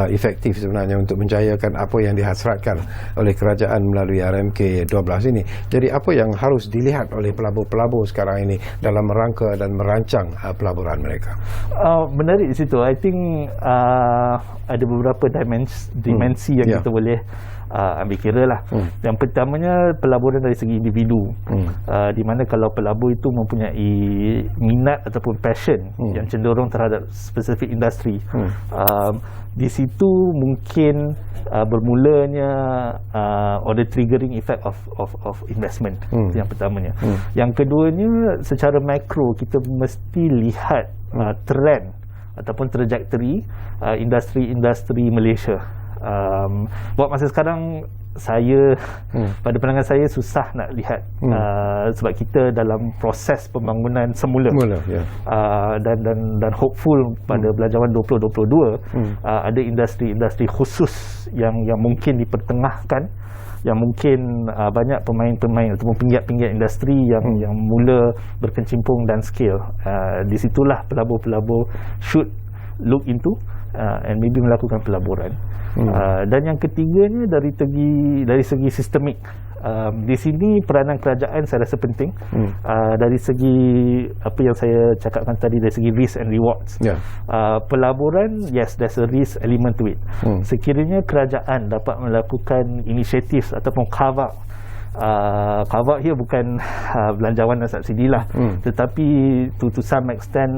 Speaker 1: efektif sebenarnya untuk menjayakan apa yang dihasratkan oleh kerajaan melalui RMK 12 ini. Jadi apa yang harus dilihat oleh pelabur-pelabur sekarang ini dalam rangka dan merancang pelaburan mereka?
Speaker 2: Menarik di situ. I think ada beberapa dimensi yang kita boleh ambil kira lah. Yang pertamanya, pelaburan dari segi individu, di mana kalau pelabur itu mempunyai minat ataupun passion yang cenderung terhadap spesifik industri, di situ mungkin bermulanya or the triggering effect of investment. Itu yang pertamanya. Yang keduanya, secara makro kita mesti lihat trend ataupun trajectory industri Malaysia. Buat masa sekarang, saya pada pandangan saya susah nak lihat, sebab kita dalam proses pembangunan semula, dan hopeful pada belanjawan 2022 ada industri khusus yang mungkin dipertengahkan, yang mungkin banyak pemain-pemain ataupun penggiat-penggiat industri yang mula berkecimpung dan scale. Di situlah pelabur-pelabur should look into and maybe melakukan pelaburan. Dan yang ketiganya dari segi sistemik. Di sini peranan kerajaan saya rasa penting. Dari segi apa yang saya cakapkan tadi, dari segi risk and rewards. Pelaburan, yes, there's a risk element to it. Sekiranya kerajaan dapat melakukan inisiatif ataupun cover here bukan belanjawan dan subsidi lah, tetapi to some extent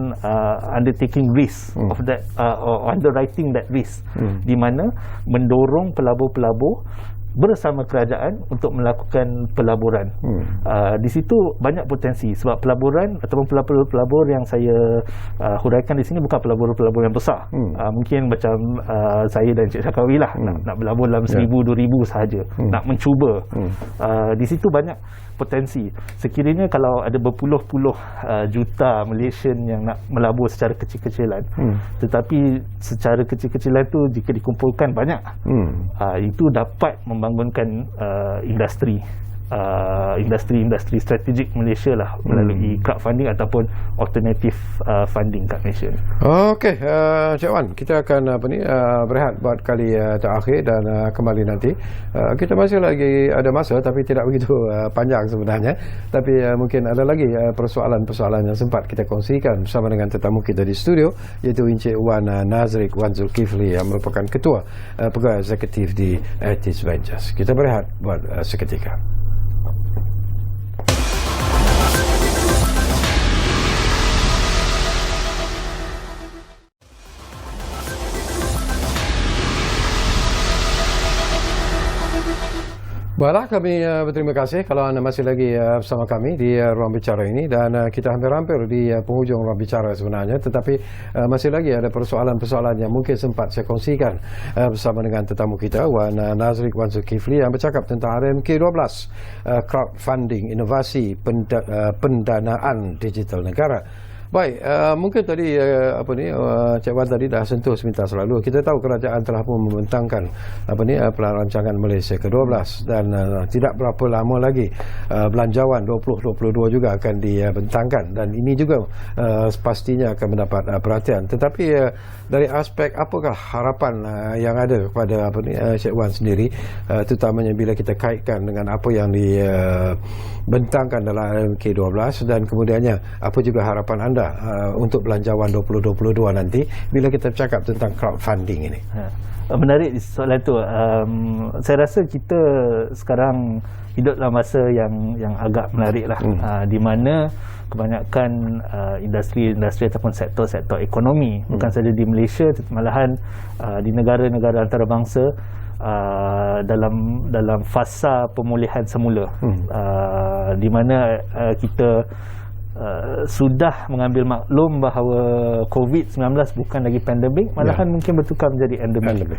Speaker 2: undertaking risk of that or underwriting that risk, di mana mendorong pelabur-pelabur bersama kerajaan untuk melakukan pelaburan. Di situ banyak potensi, sebab pelaburan ataupun pelabur-pelabur yang saya huraikan di sini bukan pelabur-pelabur yang besar. Mungkin macam saya dan Encik Syakawi lah, nak berlabur dalam 1,000-2,000 sahaja, nak mencuba. Di situ banyak potensi. Sekiranya kalau ada berpuluh-puluh juta Malaysian yang nak melabur secara kecil-kecilan, tetapi secara kecil-kecilan tu jika dikumpulkan banyak, itu dapat membangunkan industri strategik Malaysia lah melalui crowdfunding ataupun alternative funding kat Malaysia.
Speaker 1: Okey, Cik Wan, kita akan berehat buat kali terakhir dan kembali nanti. Kita masih lagi ada masa tapi tidak begitu panjang sebenarnya. Tapi mungkin ada lagi persoalan-persoalan yang sempat kita kongsikan bersama dengan tetamu kita di studio, iaitu Encik Wan Nazrik Wan Zulkifli yang merupakan Ketua Pegawai Eksekutif di Etis Ventures. Kita berehat buat seketika. Baiklah, kami berterima kasih kalau anda masih lagi bersama kami di ruang bicara ini, dan kita hampir-hampir di penghujung ruang bicara sebenarnya, tetapi masih lagi ada persoalan-persoalan yang mungkin sempat saya kongsikan bersama dengan tetamu kita, Wan Nazrik Wan Zulkifli, yang bercakap tentang RMK12, crowdfunding inovasi pendanaan digital negara. Baik, mungkin tadi Cik Wan tadi dah sentuh sebentar selalu. Kita tahu kerajaan telah pun membentangkan perancangan Malaysia ke-12, dan tidak berapa lama lagi belanjawan 2022 juga akan dibentangkan, dan ini juga pastinya akan mendapat perhatian. Tetapi dari aspek apakah harapan yang ada kepada Cik Wan sendiri, terutamanya bila kita kaitkan dengan apa yang dibentangkan dalam RMK12, dan kemudiannya apa juga harapan anda untuk belanjawan 2022 nanti bila kita bercakap tentang crowdfunding ini?
Speaker 2: Menarik soalan tu. Saya rasa kita sekarang hidup dalam masa yang agak menarik lah, di mana kebanyakan industri ataupun sektor-sektor ekonomi, bukan saja di Malaysia, malahan di negara-negara antarabangsa dalam fasa pemulihan semula, di mana kita sudah mengambil maklum bahawa COVID-19 bukan lagi pandemik, malahan mungkin bertukar menjadi endemik.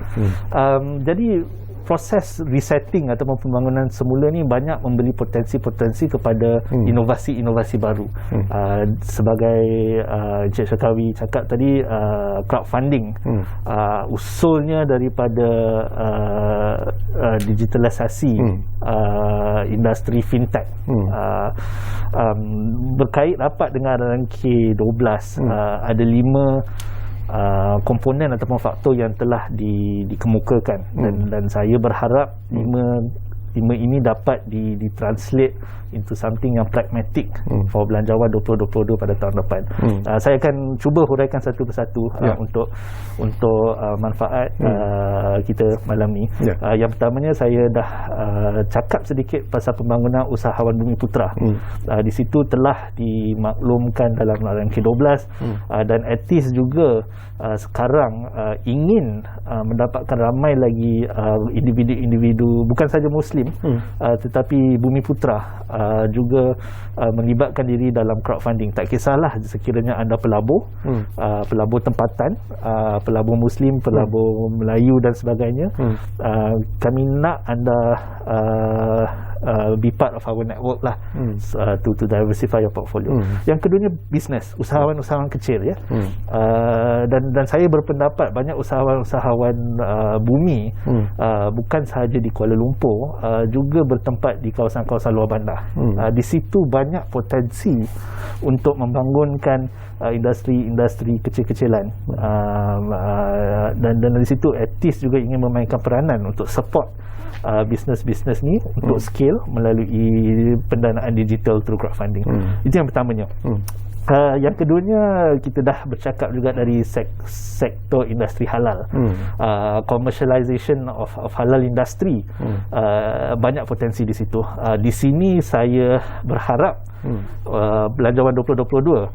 Speaker 2: Jadi proses resetting ataupun pembangunan semula ni banyak memberi potensi-potensi kepada inovasi-inovasi baru. Sebagai Encik Syakawi cakap tadi, crowdfunding usulnya daripada digitalisasi industri fintech, berkait rapat dengan RMK12. Ada 5 komponen ataupun faktor yang telah dikemukakan, dan saya berharap 5 ini dapat ditranslate into something yang pragmatic for belanjawan 2022 pada tahun depan. Saya akan cuba huraikan satu persatu untuk manfaat kita malam ni. Yang pertamanya, saya dah cakap sedikit pasal pembangunan usahawan Bumiputra. Di situ telah dimaklumkan dalam RMK12, dan Etis juga sekarang ingin mendapatkan ramai lagi individu-individu, bukan saja Muslim, tetapi Bumiputra juga melibatkan diri dalam crowdfunding. Tak kisahlah sekiranya anda pelabur, pelabur tempatan, pelabur Muslim, pelabur Melayu dan sebagainya, kami nak anda be part of our network lah, to diversify your portfolio. Yang keduanya, bisnes, usahawan-usahawan kecil, ya. Dan saya berpendapat banyak usahawan-usahawan bumi, bukan sahaja di Kuala Lumpur, juga bertempat di kawasan-kawasan luar bandar. Di situ banyak potensi untuk membangunkan industri kecil-kecilan, dan dari situ Etis juga ingin memainkan peranan untuk support bisnes-bisnes ni untuk scale melalui pendanaan digital through crowdfunding. Itu yang pertamanya. Yang keduanya, kita dah bercakap juga dari sektor industri halal. Commercialization of halal industry, banyak potensi di situ. Di sini saya berharap Belanjawan 2022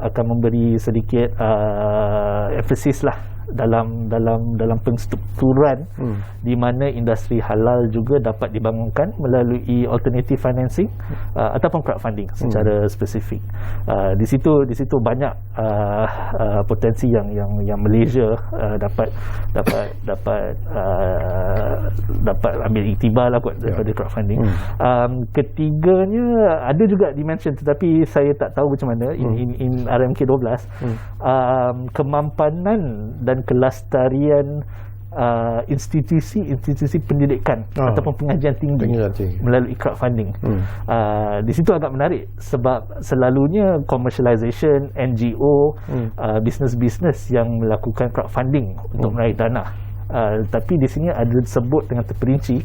Speaker 2: akan memberi sedikit emphasis lah dalam penstrukturan di mana industri halal juga dapat dibangunkan melalui alternative financing ataupun crowdfunding secara spesifik. Di situ banyak potensi yang Malaysia dapat ambil iktibar lah daripada crowdfunding. Ketiganya ada juga dimension, tetapi saya tak tahu macam mana in RMK 12, kemampanan dan kelestarian institusi pendidikan ataupun pengajian tinggi melalui crowdfunding. Di situ agak menarik sebab selalunya commercialization, NGO, bisnes-bisnes yang melakukan crowdfunding untuk meraih dana. Tapi di sini ada disebut dengan terperinci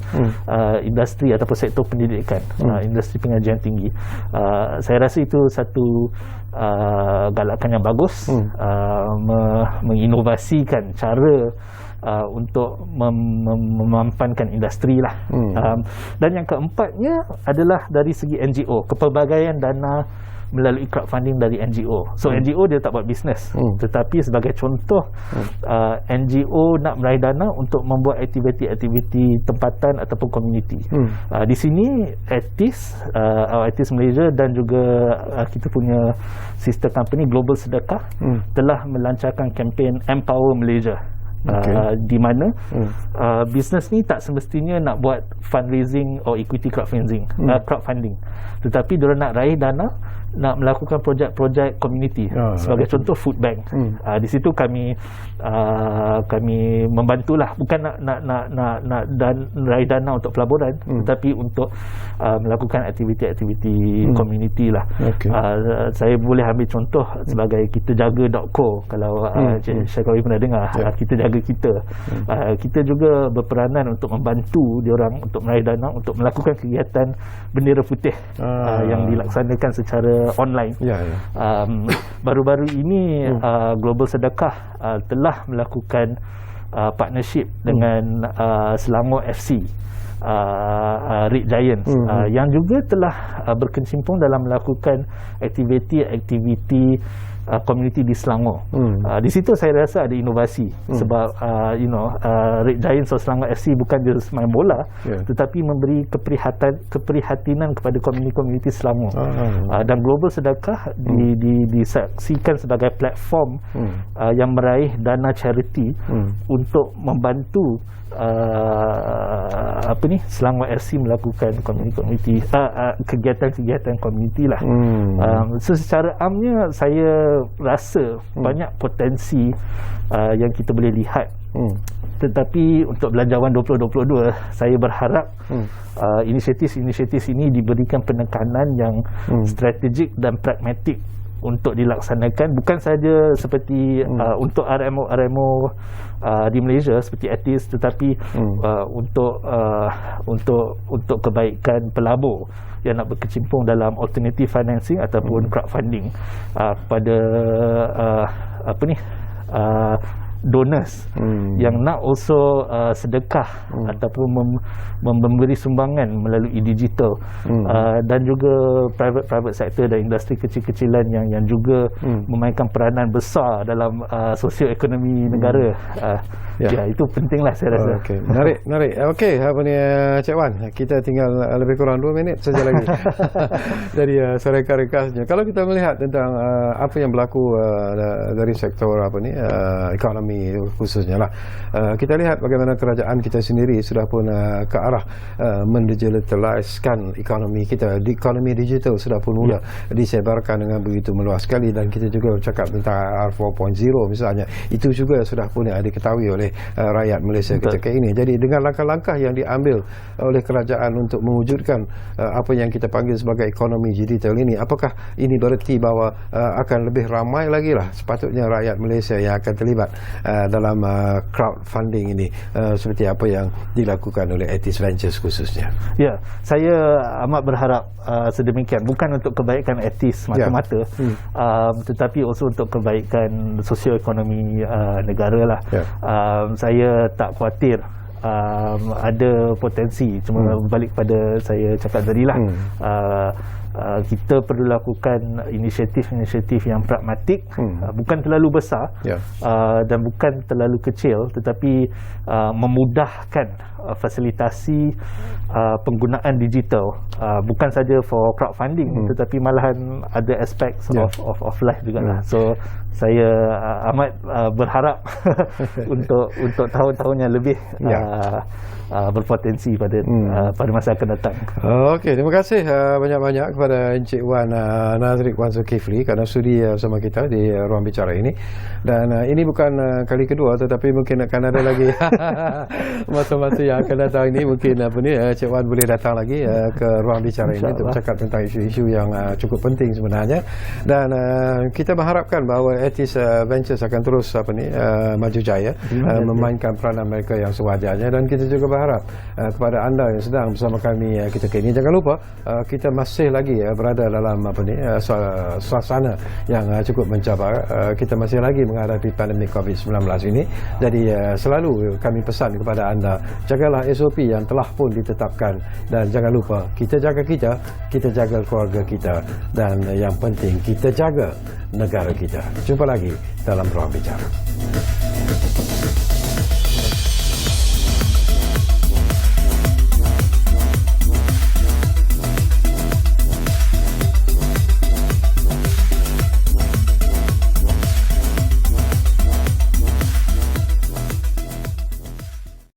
Speaker 2: industri ataupun sektor pendidikan, industri pengajian tinggi. Saya rasa itu satu galakan yang bagus, menginovasikan cara untuk memampankan industri lah. Dan yang keempatnya adalah dari segi NGO, kepelbagaian dana melalui crowdfunding dari NGO. So NGO dia tak buat bisnes, tetapi sebagai contoh, NGO nak meraih dana untuk membuat aktiviti-aktiviti tempatan ataupun komuniti. Di sini Etis Malaysia dan juga kita punya sister company Global Sedekah telah melancarkan kempen Empower Malaysia. Di mana bisnes ni tak semestinya nak buat fundraising atau equity crowdfunding, tetapi diorang nak raih dana, nak melakukan projek-projek community. Sebagai contoh food bank. Di situ kami membantulah, bukan nak raih dana untuk pelaburan, tetapi untuk melakukan aktiviti-aktiviti community lah. Saya boleh ambil contoh sebagai Kita Jaga.co. Kalau Syekh pernah dengar, Kita Jaga Kita. Kita juga berperanan untuk membantu diorang untuk meraih dana untuk melakukan kegiatan bendera putih yang dilaksanakan secara online. Baru-baru ini Global Sedekah telah melakukan partnership dengan Selangor FC, Red Giants, yang juga telah berkecimpung dalam melakukan aktiviti community di Selangor. Di situ saya rasa ada inovasi, sebab Red Giants atau Selangor FC bukan dia main bola, tetapi memberi keprihatinan kepada komuniti Selangor. Dan Global Sedekah disaksikan sebagai platform yang meraih dana charity untuk membantu Selangor FC melakukan komuniti kegiatan-kegiatan komuniti lah. So secara amnya saya rasa banyak potensi yang kita boleh lihat. Tetapi untuk Belanjawan 2022, saya berharap inisiatif ini diberikan penekanan yang strategik dan pragmatik untuk dilaksanakan, bukan saja seperti untuk RMO di Malaysia seperti Etis, tetapi untuk kebaikan pelabur yang nak berkecimpung dalam alternative financing ataupun crowdfunding kepada donors yang nak also sedekah ataupun memberi sumbangan melalui digital, dan juga private sector dan industri kecil-kecilan yang juga memainkan peranan besar dalam sosioekonomi negara. Itu pentinglah saya rasa.
Speaker 1: Menarik. Okey, Cik Wan, kita tinggal lebih kurang 2 minit saja lagi dari ringkas-ringkasnya. Kalau kita melihat tentang apa yang berlaku dari sektor ekonomi ekonomi khususnya lah. Kita lihat bagaimana kerajaan kita sendiri sudah pun ke arah mendigitaliskan ekonomi kita. Ekonomi digital sudah pun mula disebarkan dengan begitu meluas sekali, dan kita juga bercakap tentang R4.0 misalnya. Itu juga sudah pun diketahui oleh rakyat Malaysia ketika ini. Jadi dengan langkah-langkah yang diambil oleh kerajaan untuk mewujudkan apa yang kita panggil sebagai ekonomi digital ini, apakah ini bererti bahawa akan lebih ramai lagi lah sepatutnya rakyat Malaysia yang akan terlibat dalam crowdfunding ini, seperti apa yang dilakukan oleh Etis Ventures khususnya?
Speaker 2: Ya, saya amat berharap sedemikian, bukan untuk kebaikan etis mata-mata, tetapi also untuk kebaikan sosioekonomi negara lah. Saya tak khawatir ada potensi, cuma balik pada saya cakap tadi lah, kita perlu lakukan inisiatif-inisiatif yang pragmatik, bukan terlalu besar dan bukan terlalu kecil, tetapi memudahkan fasilitasi penggunaan digital, bukan saja for crowdfunding, tetapi malahan ada aspek of life juga lah. So saya amat berharap untuk tahun-tahun yang lebih berpotensi pada masa akan datang.
Speaker 1: Okey, terima kasih banyak-banyak kepada Encik Wan Nazrik Wan Zulkifli kerana sudi bersama kita di ruang bicara ini. Dan ini bukan kali kedua, tetapi mungkin akan ada lagi masa-masa yang akan datang ini. Mungkin Encik Wan boleh datang lagi ke ruang bicara ini untuk bercakap tentang isu-isu yang cukup penting sebenarnya. Dan kita mengharapkan bahawa Etis Ventures akan terus maju jaya, memainkan peranan mereka yang sewajarnya. Dan kita juga berharap kepada anda yang sedang bersama kami ketika ini, jangan lupa kita masih lagi berada dalam suasana yang cukup mencabar. Kita masih lagi menghadapi pandemik COVID-19 ini. Jadi selalu kami pesan kepada anda, jagalah SOP yang telah pun ditetapkan, dan jangan lupa kita jaga kita jaga keluarga kita, dan yang penting kita jaga negara kita. Jumpa lagi dalam Ruang Bicara.